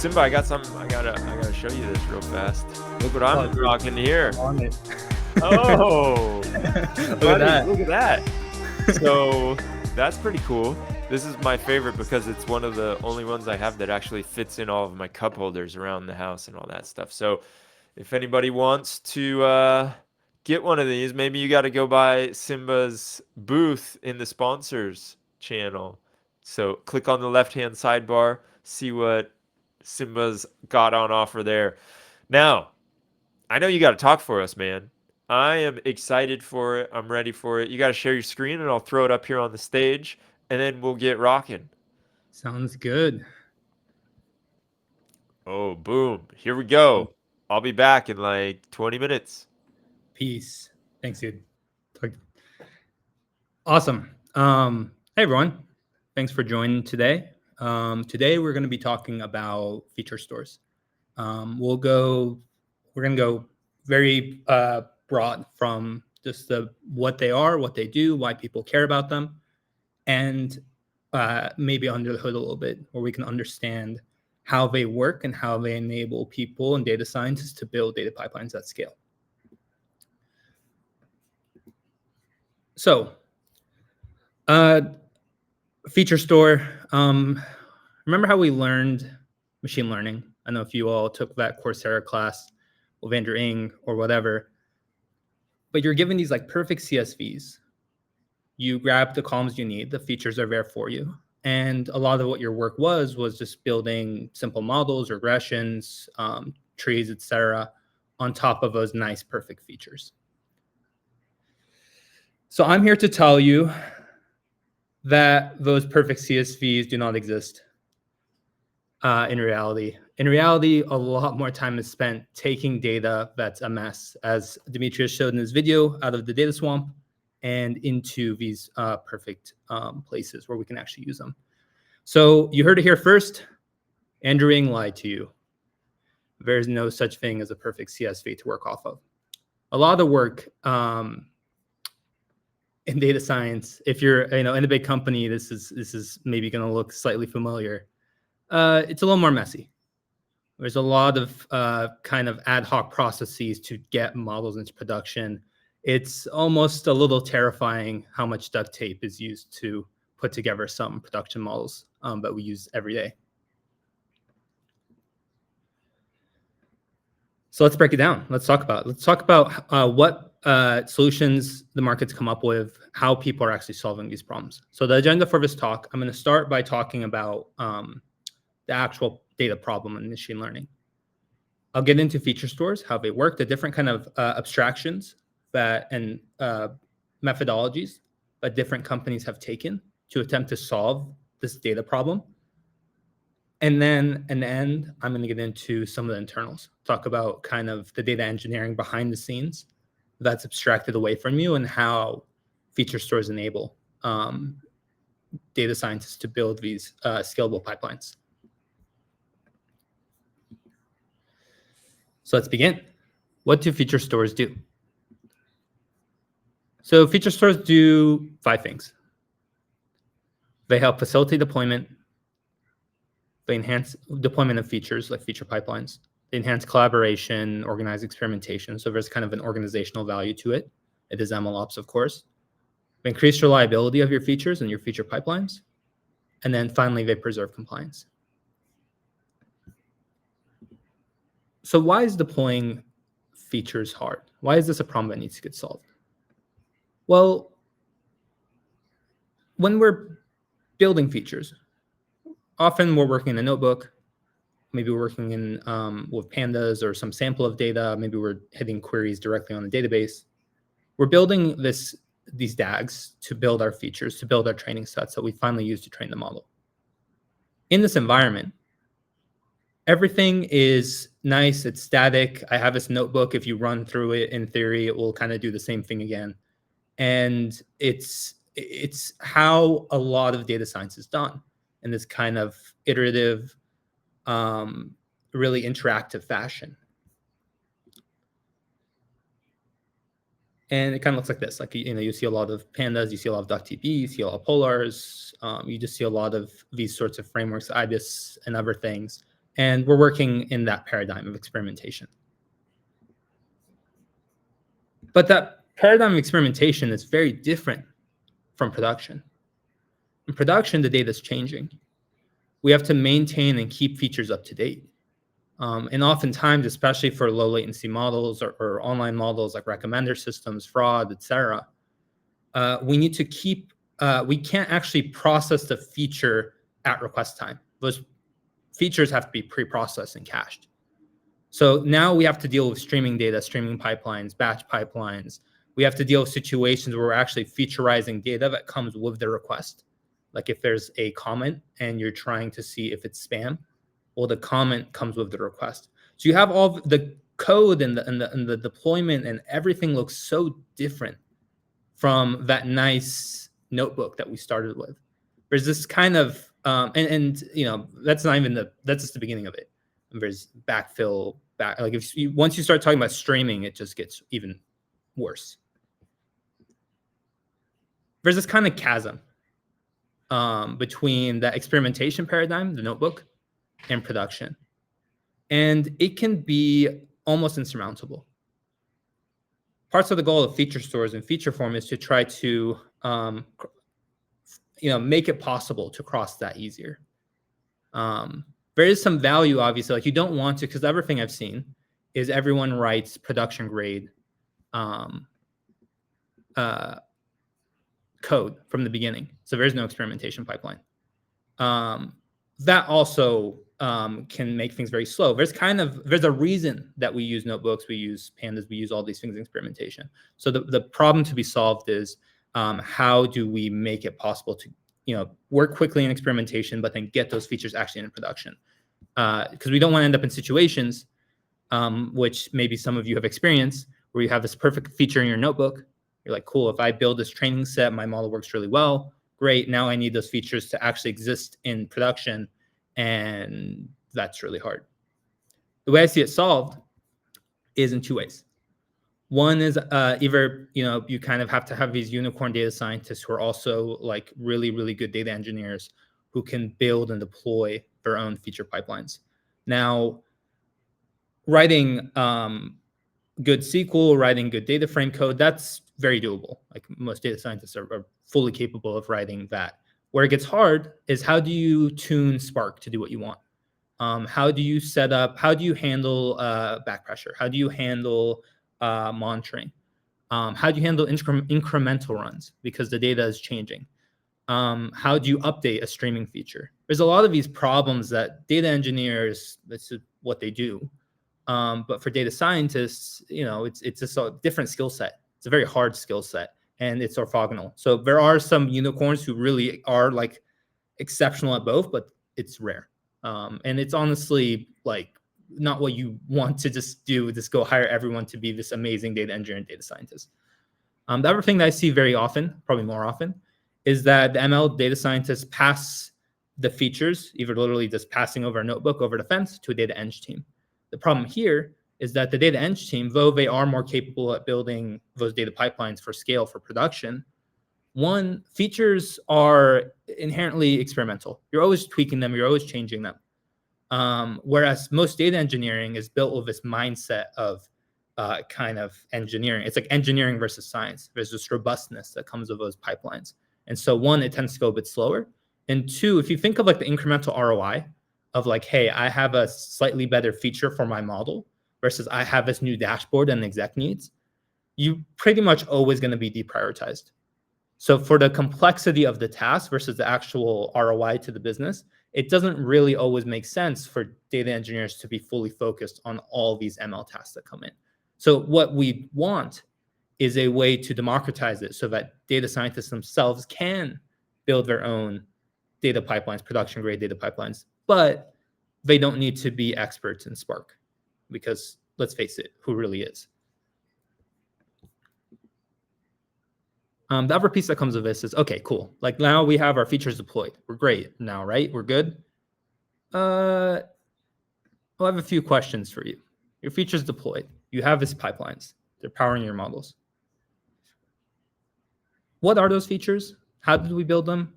Simba, I gotta show you this real fast. Look what I'm dude, rocking here. on it. Oh, Look buddy, at that. look at that. So that's pretty cool. This is my favorite because it's one of the only ones I have that actually fits in all of my cup holders around the house and all that stuff. So if anybody wants to get one of these, maybe you got to go by Simba's booth in the sponsors channel. So click on the left-hand sidebar, see what Simba's got on offer there. Now, I know you got to talk for us, man. I am excited for it. I'm ready for it. You got to share your screen and I'll throw it up here on the stage and then we'll get rocking. Sounds good. Oh, boom. Here we go. I'll be back in like 20 minutes. Peace. Thanks, dude. Awesome. Hey, everyone. Thanks for joining today. Today, we're going to be talking about feature stores. We're going to go very broad from just what they are, what they do, why people care about them, and maybe under the hood a little bit, where we can understand how they work and how they enable people and data scientists to build data pipelines at scale. So, feature store. Remember how we learned machine learning? I know if you all took that Coursera class with Andrew Ng or whatever, but you're given these like perfect CSVs. You grab the columns you need, the features are there for you. And a lot of what your work was just building simple models, regressions, trees, etc., on top of those nice, perfect features. So I'm here to tell you that those perfect CSVs do not exist in reality. In reality, a lot more time is spent taking data that's a mess, as Demetrius showed in his video, out of the data swamp and into these perfect places where we can actually use them. So you heard it here first. Andrew Ng lied to you. There's no such thing as a perfect CSV to work off of. A lot of the work in data science, if you're in a big company, this is maybe going to look slightly familiar. It's a little more messy. There's a lot of kind of ad hoc processes to get models into production. It's almost a little terrifying how much duct tape is used to put together some production models that we use every day. So let's break it down. Let's talk about what solutions the market's come up with, how people are actually solving these problems. So the agenda for this talk, I'm going to start by talking about the actual data problem in machine learning. I'll get into feature stores, how they work, the different kind of abstractions and methodologies that different companies have taken to attempt to solve this data problem. And then in the end, I'm going to get into some of the internals, talk about kind of the data engineering behind the scenes that's abstracted away from you and how feature stores enable data scientists to build these scalable pipelines. So let's begin. What do feature stores do? So feature stores do 5 things. They help facilitate deployment. They enhance deployment of features like feature pipelines. They enhance collaboration, organize experimentation. So there's kind of an organizational value to it. It is MLOps, of course. They increase reliability of your features and your feature pipelines. And then finally, they preserve compliance. So why is deploying features hard? Why is this a problem that needs to get solved? Well, when we're building features, often we're working in a notebook. Maybe we're working in with pandas or some sample of data. Maybe we're hitting queries directly on the database. We're building these DAGs to build our features, to build our training sets that we finally use to train the model. In this environment, everything is nice, it's static. I have this notebook. If you run through it, in theory, it will kind of do the same thing again. And it's how a lot of data science is done in this kind of iterative, really interactive fashion. And it kind of looks like this. Like, you see a lot of pandas, you see a lot of DuckDB, you see a lot of polars. You just see a lot of these sorts of frameworks, IBIS and other things And we're working in that paradigm of experimentation. But that paradigm of experimentation is very different from production. In production, the data is changing. We have to maintain and keep features up to date. And oftentimes, especially for low latency models or online models like recommender systems, fraud, et cetera, we need to keep, we can't actually process the feature at request time. Those features have to be pre-processed and cached. So now we have to deal with streaming data, streaming pipelines, batch pipelines. We have to deal with situations where we're actually featureizing data that comes with the request. Like if there's a comment and you're trying to see if it's spam, well, the comment comes with the request. So you have all the code and the deployment and everything looks so different from that nice notebook that we started with. There's this kind of and you know, that's not even that's just the beginning of it. And there's backfill like if you, once you start talking about streaming, it just gets even worse. There's this kind of chasm between that experimentation paradigm, the notebook, and production, and it can be almost insurmountable. Parts of the goal of feature stores and Featureform is to try to make it possible to cross that easier. There is some value, obviously, like you don't want to, because everything I've seen is everyone writes production grade code from the beginning. So there's no experimentation pipeline. That also can make things very slow. There's a reason that we use notebooks, we use pandas, we use all these things in experimentation. So the problem to be solved is how do we make it possible to work quickly in experimentation, but then get those features actually in production? Because we don't want to end up in situations which maybe some of you have experienced, where you have this perfect feature in your notebook. You're like, cool, if I build this training set, my model works really well. Great, now I need those features to actually exist in production, and that's really hard. The way I see it solved is in two ways. One is either you kind of have to have these unicorn data scientists who are also like really, really good data engineers who can build and deploy their own feature pipelines. Now, writing good SQL, writing good data frame code, that's very doable. Like most data scientists are fully capable of writing that. Where it gets hard is how do you tune Spark to do what you want? How do you set up, how do you handle back pressure? How do you handle monitoring? How do you handle incremental runs because the data is changing? How do you update a streaming feature? There's a lot of these problems that data engineers, that's what they do. But for data scientists, it's just a different skill set. It's a very hard skill set, and it's orthogonal. So there are some unicorns who really are like exceptional at both, but it's rare. And it's honestly like not what you want to just do, just go hire everyone to be this amazing data engineer and data scientist. The other thing that I see very often, probably more often, is that the ML data scientists pass the features, either literally just passing over a notebook over the fence, to a data eng team. The problem here is that the data eng team, though they are more capable at building those data pipelines for scale for production, one, features are inherently experimental. You're always tweaking them, you're always changing them. Whereas most data engineering is built with this mindset of kind of engineering. It's like engineering versus science. There's this robustness that comes with those pipelines. And so one, it tends to go a bit slower. And two, if you think of like the incremental ROI of like, hey, I have a slightly better feature for my model versus I have this new dashboard and exec needs, you pretty much always going to be deprioritized. So for the complexity of the task versus the actual ROI to the business, it doesn't really always make sense for data engineers to be fully focused on all these ML tasks that come in. So what we want is a way to democratize it so that data scientists themselves can build their own data pipelines, production grade data pipelines, but they don't need to be experts in Spark because let's face it, who really is? The other piece that comes with this is, okay, cool. Like now we have our features deployed. We're great now, right? We're good. I'll have a few questions for you. Your features deployed. You have these pipelines. They're powering your models. What are those features? How did we build them?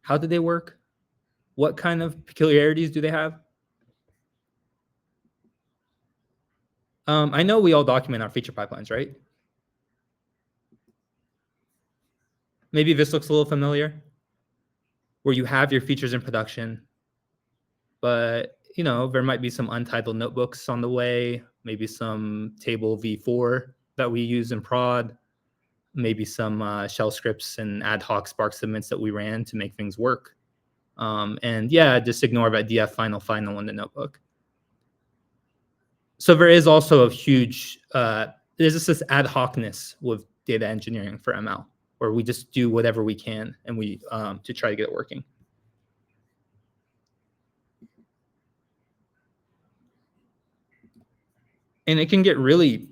How did they work? What kind of peculiarities do they have? I know we all document our feature pipelines, right? Maybe this looks a little familiar, where you have your features in production, but there might be some untitled notebooks on the way, maybe some table v4 that we use in prod, maybe some shell scripts and ad hoc Spark submits that we ran to make things work. And yeah, just ignore that df final in the notebook. So there is also a huge, there's just this ad hocness with data engineering for ML, where we just do whatever we can and we to try to get it working. And it can get really,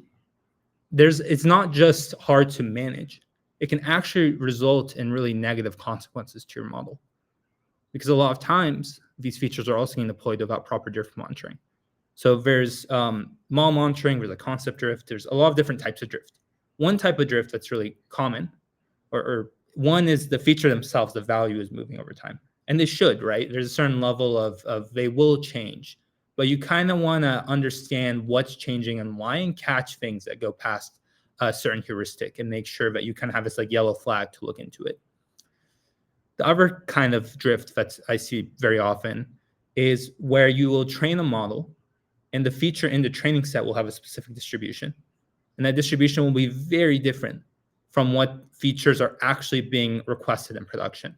it's not just hard to manage. It can actually result in really negative consequences to your model. Because a lot of times, these features are also getting deployed without proper drift monitoring. So there's mal monitoring, there's a concept drift, there's a lot of different types of drift. One type of drift that's really common, or one is the feature themselves, the value is moving over time. And they should, right? There's a certain level of they will change. But you kind of want to understand what's changing and why, and catch things that go past a certain heuristic and make sure that you kind of have this like yellow flag to look into it. The other kind of drift that I see very often is where you will train a model and the feature in the training set will have a specific distribution. And that distribution will be very different from what features are actually being requested in production.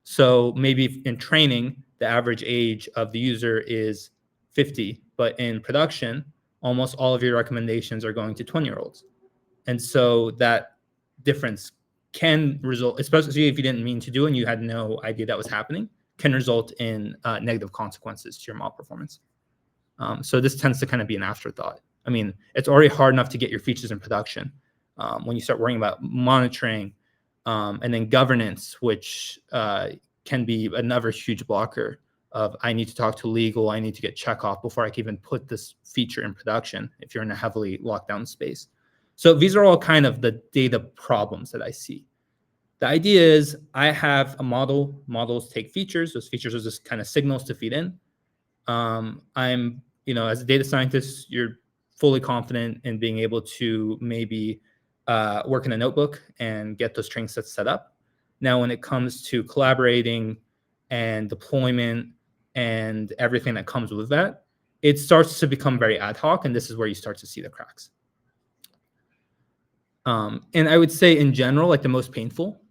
So maybe in training, the average age of the user is 50, but in production, almost all of your recommendations are going to 20-year-olds. And so that difference can result, especially if you didn't mean to do it and you had no idea that was happening, can result in negative consequences to your model performance. So this tends to kind of be an afterthought. I mean, it's already hard enough to get your features in production. When you start worrying about monitoring and then governance, which can be another huge blocker of I need to talk to legal, I need to get checkoff before I can even put this feature in production if you're in a heavily locked down space. So these are all kind of the data problems that I see. The idea is I have a model, models take features, those features are just kind of signals to feed in. I'm, as a data scientist, you're fully confident in being able to maybe work in a notebook and get those training sets set up. Now, when it comes to collaborating and deployment and everything that comes with that, it starts to become very ad hoc, and this is where you start to see the cracks. And I would say in general, like the most painful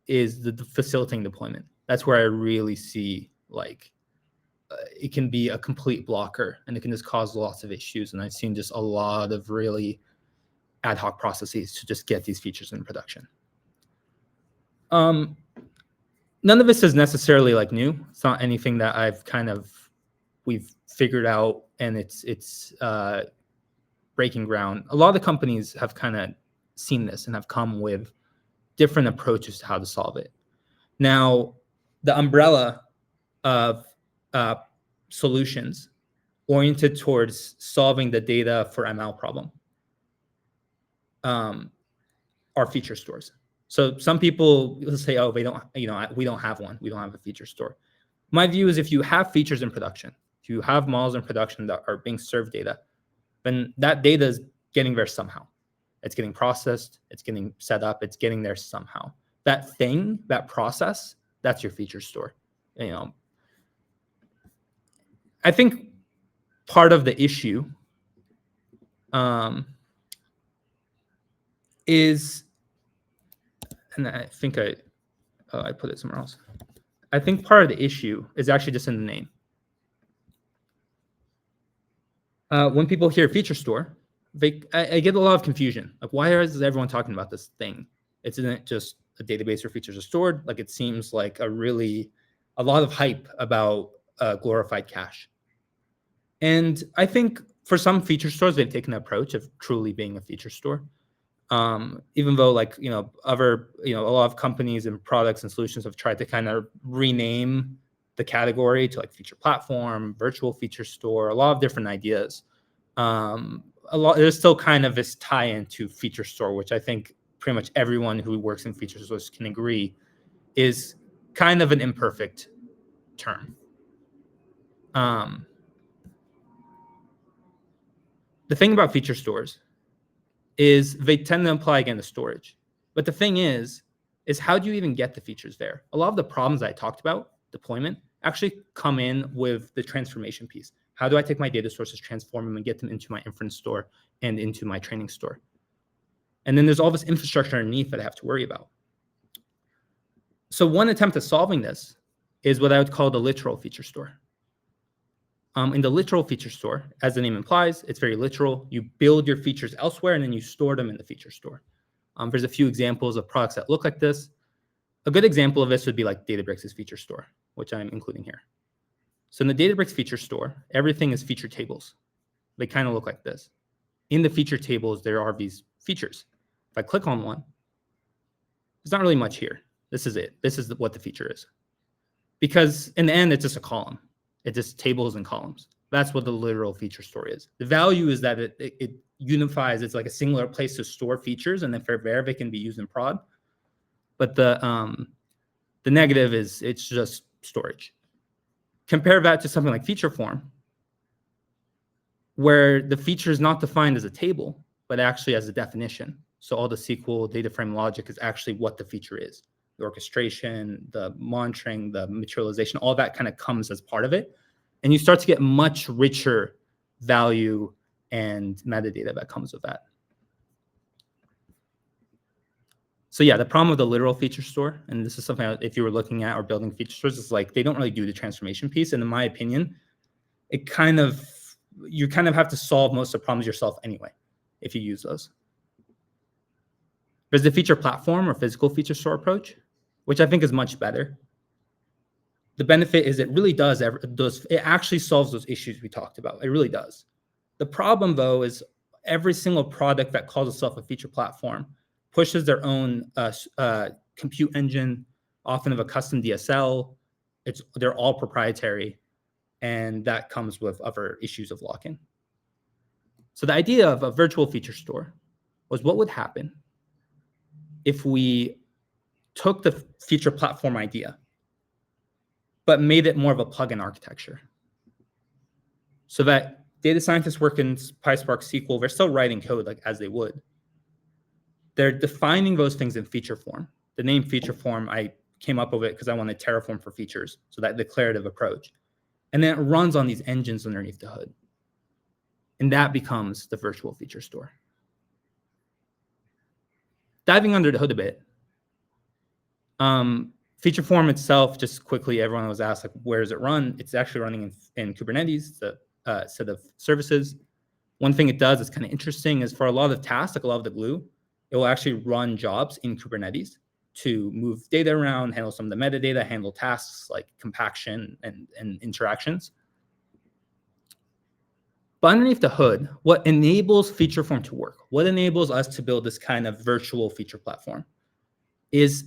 is the facilitating deployment. That's where I really see it can be a complete blocker and it can just cause lots of issues. And I've seen just a lot of really ad hoc processes to just get these features in production. None of this is necessarily like new. It's not anything that we've figured out and it's breaking ground. A lot of the companies have kind of seen this and have come with different approaches to how to solve it. Now, the umbrella of solutions oriented towards solving the data for ML problem are feature stores. So some people will say, oh, we don't have one. We don't have a feature store. My view is if you have features in production, if you have models in production that are being served data, then that data is getting there somehow. It's getting processed, it's getting set up, it's getting there somehow. That thing, that process, that's your feature store. I think part of the issue is, and I think I put it somewhere else. I think part of the issue is actually just in the name. When people hear feature store, I get a lot of confusion. Like, why is everyone talking about this thing? Isn't it just a database where features are stored? Like, it seems like a lot of hype about glorified cache. And I think for some feature stores, they've taken the approach of truly being a feature store. Even though a lot of companies and products and solutions have tried to kind of rename the category to like feature platform, virtual feature store, a lot of different ideas. There's still kind of this tie-in to feature store, which I think pretty much everyone who works in feature stores can agree is kind of an imperfect term. the thing about feature stores is they tend to imply, again, the storage. But the thing is how do you even get the features there? A lot of the problems I talked about, deployment, actually come in with the transformation piece. How do I take my data sources, transform them, and get them into my inference store and into my training store? And then there's all this infrastructure underneath that I have to worry about. So one attempt at solving this is what I would call the literal feature store. In the literal feature store, as the name implies, it's very literal. You build your features elsewhere, and then you store them in the feature store. There's a few examples of products that look like this. A good example of this would be like Databricks' feature store, which I'm including here. So in the Databricks feature store, everything is feature tables. They kind of look like this. In the feature tables, there are these features. If I click on one, there's not really much here. This is it. This is what the feature is. Because in the end, it's just a column. It's just tables and columns. That's what the literal feature store is. The value is that it unifies. It's like a singular place to store features, and then for there, they can be used in prod. But the negative is it's just storage. Compare that to something like Featureform, where the feature is not defined as a table, but actually as a definition. So all the SQL data frame logic is actually what the feature is. The orchestration, the monitoring, the materialization, all that kind of comes as part of it. And you start to get much richer value and metadata that comes with that. So yeah, the problem with the literal feature store, and this is something that if you were looking at or building feature stores, is like they don't really do the transformation piece. And in my opinion, you kind of have to solve most of the problems yourself anyway, if you use those. There's the feature platform or physical feature store approach, which I think is much better. The benefit is it really does, it actually solves those issues we talked about. It really does. The problem, though, is every single product that calls itself a feature platform pushes their own compute engine, often of a custom DSL. They're all proprietary, and that comes with other issues of lock-in. So the idea of a virtual feature store was what would happen if we took the feature platform idea, but made it more of a plugin architecture. So that data scientists work in PySpark SQL, they're still writing code like as they would. They're defining those things in feature form. The name feature form, I came up with it because I wanted Terraform for features, so that declarative approach. And then it runs on these engines underneath the hood. And that becomes the virtual feature store. Diving under the hood a bit, Featureform itself, just quickly, everyone was asked, like, where does it run? It's actually running in Kubernetes, the set of services. One thing it does is kind of interesting is for a lot of tasks, like a lot of the glue, it will actually run jobs in Kubernetes to move data around, handle some of the metadata, handle tasks like compaction and interactions. But underneath the hood, what enables Featureform to work, what enables us to build this kind of virtual feature platform is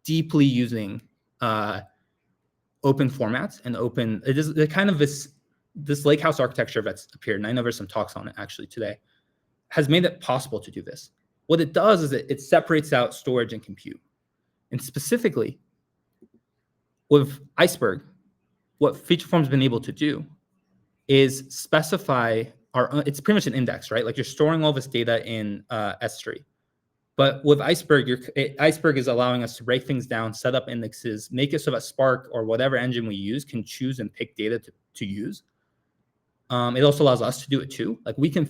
deeply using open formats and open, it is kind of this lakehouse architecture that's appeared, and I know there's some talks on it actually today, has made it possible to do this. What it does is it separates out storage and compute. And specifically, with Iceberg, what Featureform's been able to do is specify it's pretty much an index, right? Like you're storing all this data in S3. But with Iceberg, Iceberg is allowing us to break things down, set up indexes, make it so that Spark or whatever engine we use can choose and pick data to use. It also allows us to do it too. Like we can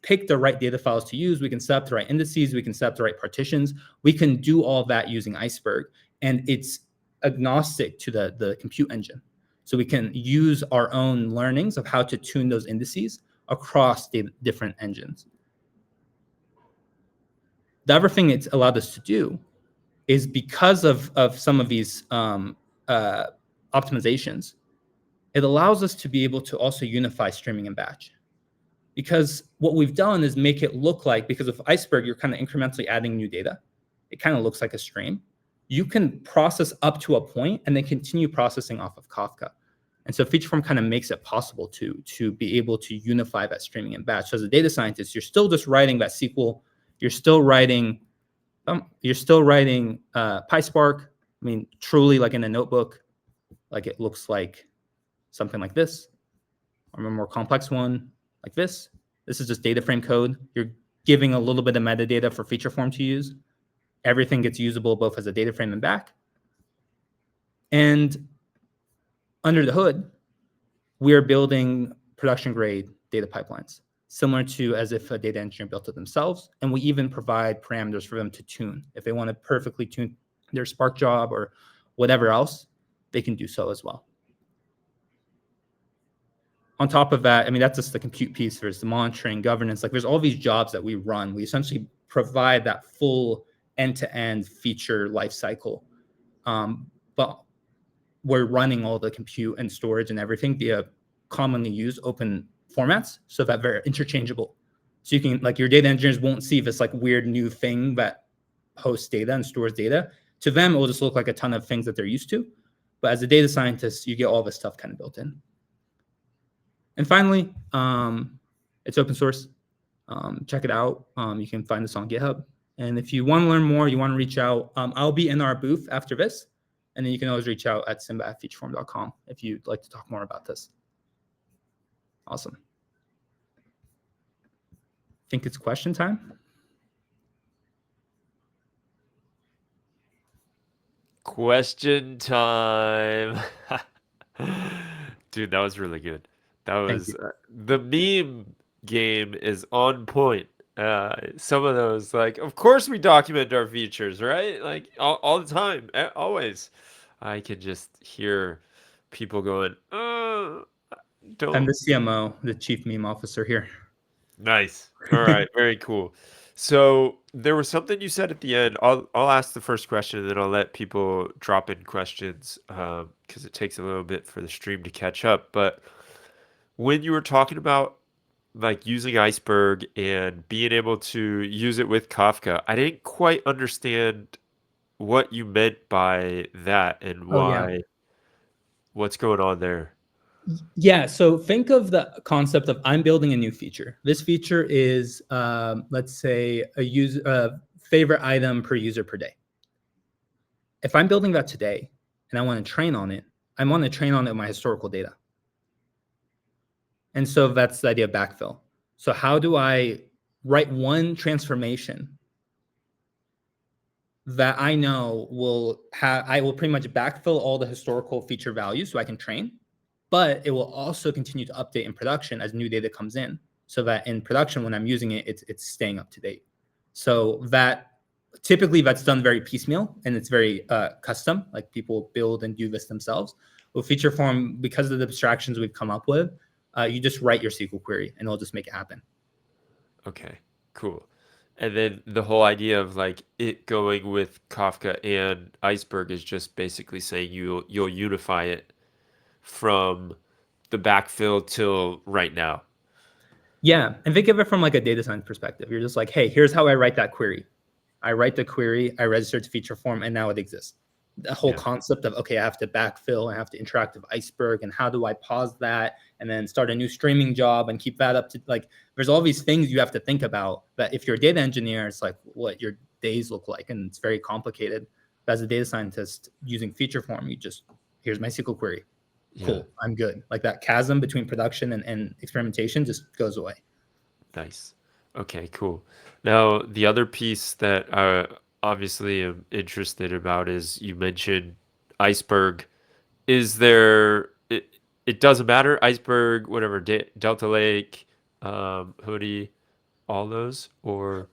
pick the right data files to use. We can set up the right indices. We can set up the right partitions. We can do all of that using Iceberg. And it's agnostic to the compute engine. So we can use our own learnings of how to tune those indices across the different engines. The other thing it's allowed us to do is because of some of these optimizations, it allows us to be able to also unify streaming and batch. Because what we've done is make it look like, because of Iceberg, you're kind of incrementally adding new data. It kind of looks like a stream. You can process up to a point and then continue processing off of Kafka. And so Featureform kind of makes it possible to be able to unify that streaming and batch. So as a data scientist, you're still just writing that SQL. You're still writing PySpark. I mean, truly like in a notebook, like it looks like something like this, or a more complex one like this. This is just data frame code. You're giving a little bit of metadata for Featureform to use. Everything gets usable both as a data frame and back. And under the hood, we are building production grade data pipelines, similar to as if a data engineer built it themselves. And we even provide parameters for them to tune. If they want to perfectly tune their Spark job or whatever else, they can do so as well. On top of that, I mean, that's just the compute piece. There's the monitoring, governance. Like, there's all these jobs that we run. We essentially provide that full end-to-end feature lifecycle. But we're running all the compute and storage and everything via commonly used open formats, so that they're interchangeable. So you can, like, your data engineers won't see this like weird new thing that hosts data and stores data. To them, it will just look like a ton of things that they're used to. But as a data scientist, you get all this stuff kind of built in. And finally, it's open source. Check it out. You can find this on GitHub. And if you want to learn more, you want to reach out, I'll be in our booth after this. And then you can always reach out at Simba@featureform.com if you'd like to talk more about this. Awesome. I think it's question time. Question time. Dude, that was really good. That Thank was you. the meme game is on point. Some of those, like, of course we document our features, right? Like all the time, always. I can just hear people going, I'm don't. the CMO, the chief meme officer here. Nice. All right, very cool. So there was something you said at the end. I'll ask the first question and then I'll let people drop in questions because it takes a little bit for the stream to catch up. But when you were talking about like using Iceberg and being able to use it with Kafka, I didn't quite understand what you meant by that and Oh, yeah. what's going on there. Yeah. So think of the concept of I'm building a new feature. This feature is, let's say, a favorite item per user per day. If I'm building that today and I want to train on it, I want to train on it with my historical data. And so that's the idea of backfill. So how do I write one transformation that I know I will pretty much backfill all the historical feature values so I can train, but it will also continue to update in production as new data comes in, so that in production, when I'm using it, it's staying up to date. So that typically that's done very piecemeal and it's very custom, like people build and do this themselves. With Featureform, because of the abstractions we've come up with, you just write your SQL query and it'll just make it happen. Okay, cool. And then the whole idea of like it going with Kafka and Iceberg is just basically saying you'll unify it from the backfill till right now. Yeah, and think of it from like a data science perspective. You're just like, hey, here's how I write that query. I write the query, I register to Featureform, and now it exists. The whole Yeah. concept of, okay, I have to backfill, I have to interact with Iceberg, and how do I pause that and then start a new streaming job and keep that up to, like, there's all these things you have to think about that if you're a data engineer, it's like what your days look like, and it's very complicated. But as a data scientist using Featureform, you just, here's my SQL query. Yeah. Cool, I'm good. Like that chasm between production and experimentation just goes away. Nice. Okay, cool. Now, the other piece that I obviously am interested about is you mentioned Iceberg. Is there, it doesn't matter, Iceberg, whatever, Delta Lake, Hoodie, all those, or?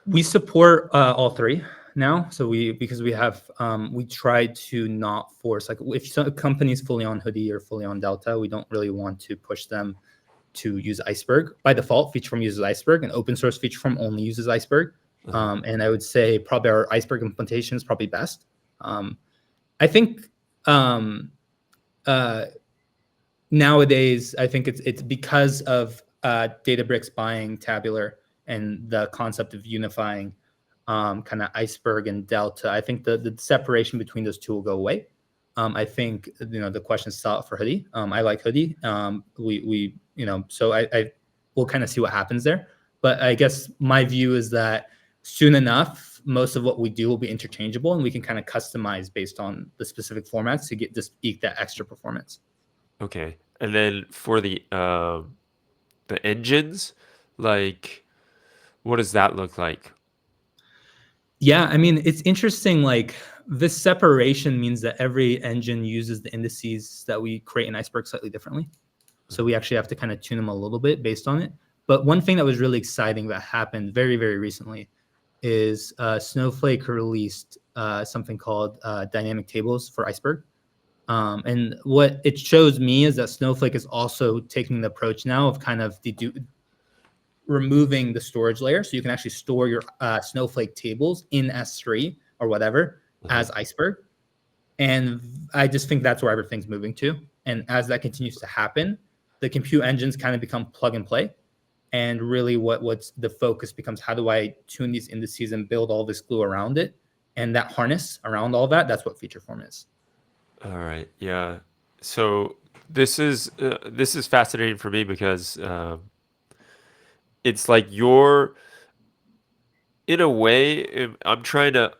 We support all three now. So because we have, we try to not force, like if some company's fully on Hoodie or fully on Delta, we don't really want to push them to use Iceberg. By default, Featureform uses Iceberg, and open source Featureform only uses Iceberg. And I would say probably our Iceberg implementation is probably best. I think nowadays, I think it's because of Databricks buying Tabular and the concept of unifying kind of Iceberg and Delta. I think the separation between those two will go away. I think the question is still out for Hoodie. I like Hoodie. We so I we'll kind of see what happens there. But I guess my view is that soon enough, most of what we do will be interchangeable, and we can kind of customize based on the specific formats to get just eke that extra performance. Okay. And then for the the engines? Like, what does that look like? Yeah, I mean, it's interesting. Like this separation means that every engine uses the indices that we create in Iceberg slightly differently. So we actually have to kind of tune them a little bit based on it. But one thing that was really exciting that happened very, very recently is Snowflake released something called dynamic tables for Iceberg. And what it shows me is that Snowflake is also taking the approach now of kind of removing the storage layer. So you can actually store your Snowflake tables in S3 or whatever Uh-huh. as Iceberg. And I just think that's where everything's moving to. And as that continues to happen, the compute engines kind of become plug and play. And really what's the focus becomes how do I tune these indices and build all this glue around it? And that harness around all that, that's what Featureform is. All right. Yeah. So this is fascinating for me because it's like you're in a way I'm trying to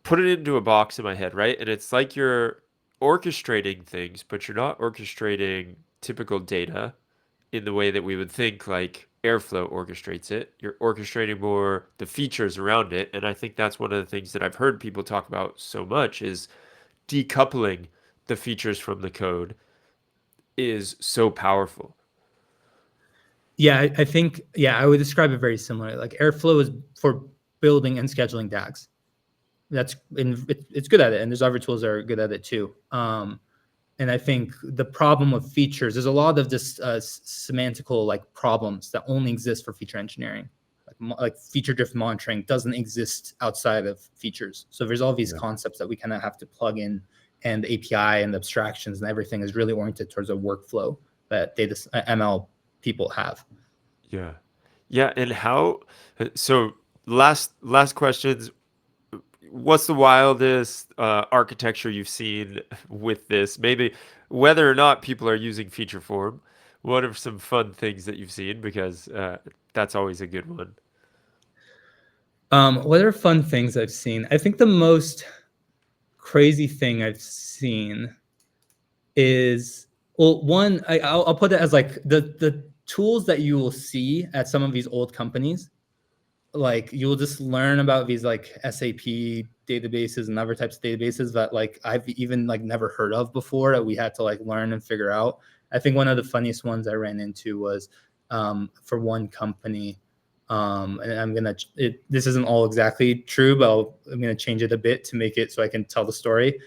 put it into a box in my head, right? And it's like you're orchestrating things, but you're not orchestrating typical data in the way that we would think like Airflow orchestrates it. You're orchestrating more the features around it. And I think that's one of the things that I've heard people talk about so much is decoupling the features from the code is so powerful. Yeah, I think, yeah, I would describe it very similarly. Like Airflow is for building and scheduling DAGs. It's good at it. And there's other tools that are good at it too. And I think the problem with features, there's a lot of just semantical like problems that only exist for feature engineering. Like feature drift monitoring doesn't exist outside of features. So there's all these Yeah. concepts that we kind of have to plug in, and the API and the abstractions and everything is really oriented towards a workflow that data ML people have. Yeah. Yeah. And how, so last questions. What's the wildest architecture you've seen with this? Maybe whether or not people are using feature form. What are some fun things that you've seen? Because that's always a good one. What are fun things I've seen? I think the most crazy thing I've seen is, well, one, I'll put it as like the tools that you will see at some of these old companies. Like you'll just learn about these like SAP databases and other types of databases that like I've even like never heard of before that we had to like learn and figure out. I think one of the funniest ones I ran into was for one company. And this isn't all exactly true, but I'm gonna change it a bit to make it so I can tell the story.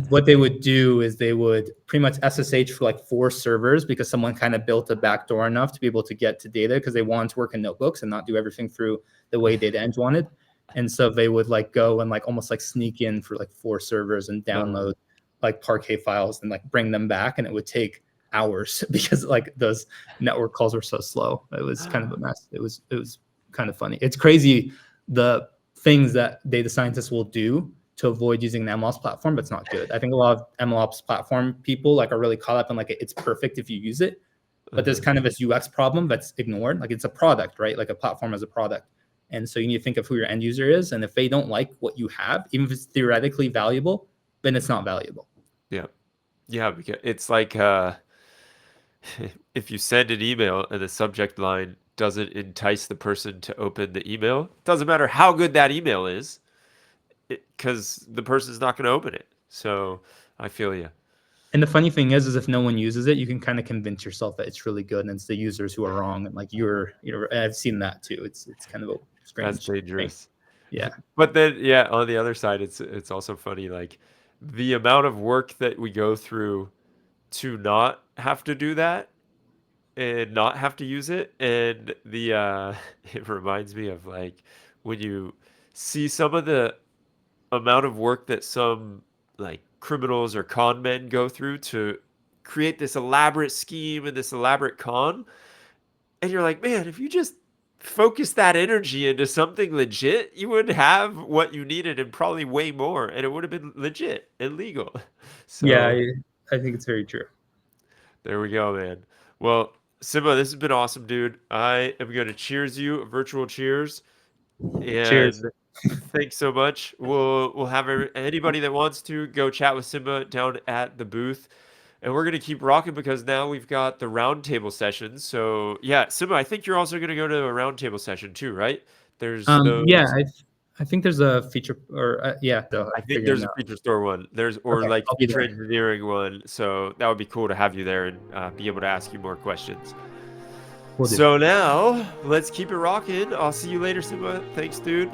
What they would do is they would pretty much SSH for like 4 servers because someone kind of built a backdoor enough to be able to get to data because they wanted to work in notebooks and not do everything through the way data eng wanted. And so they would like go and like almost like sneak in for like 4 servers and Uh, download like Parquet files and like bring them back. And it would take hours because like those network calls were so slow. It was kind of a mess. It was kind of funny. It's crazy the things that data scientists will do to avoid using an MLOps platform, but it's not good. I think a lot of MLOps platform people like are really caught up in like it's perfect if you use it, but there's uh, kind of this UX problem that's ignored. Like it's a product, right? Like a platform is a product. And so you need to think of who your end user is. And if they don't like what you have, even if it's theoretically valuable, then it's not valuable. yeah. Yeah. Because it's like if you send an email and the subject line doesn't entice the person to open the email, doesn't matter how good that email is, because the person's not going to open it. So I feel you. And the funny thing is if no one uses it, you can kind of convince yourself that it's really good and it's the users who are wrong. And like I've seen that too. It's kind of a That's strange thing. dangerous. Yeah. But then, yeah, on the other side, it's also funny, like the amount of work that we go through to not have to do that and not have to use it. And the it reminds me of like when you see some of the amount of work that some like criminals or con men go through to create this elaborate scheme and this elaborate con, and you're like, man, if you just focus that energy into something legit, you would have what you needed and probably way more, and it would have been legit and legal. Yeah. So I think it's very true. there we go, man. Well, Simba, this has been awesome, dude. I am going to cheers you, a virtual cheers, Cheers. and thanks so much. We'll have anybody that wants to go chat with Simba down at the booth. And we're gonna keep rocking because now we've got the roundtable sessions. So yeah, Simba, I think you're also gonna go to a roundtable session too, right? There's Yeah, those. I think there's a feature, or yeah, they're I think figuring there's it a out. feature store one. There's or Okay, like I'll be feature there. engineering one. So that would be cool to have you there and be able to ask you more questions. We'll do. So now let's keep it rocking. I'll see you later, Simba. Thanks, dude.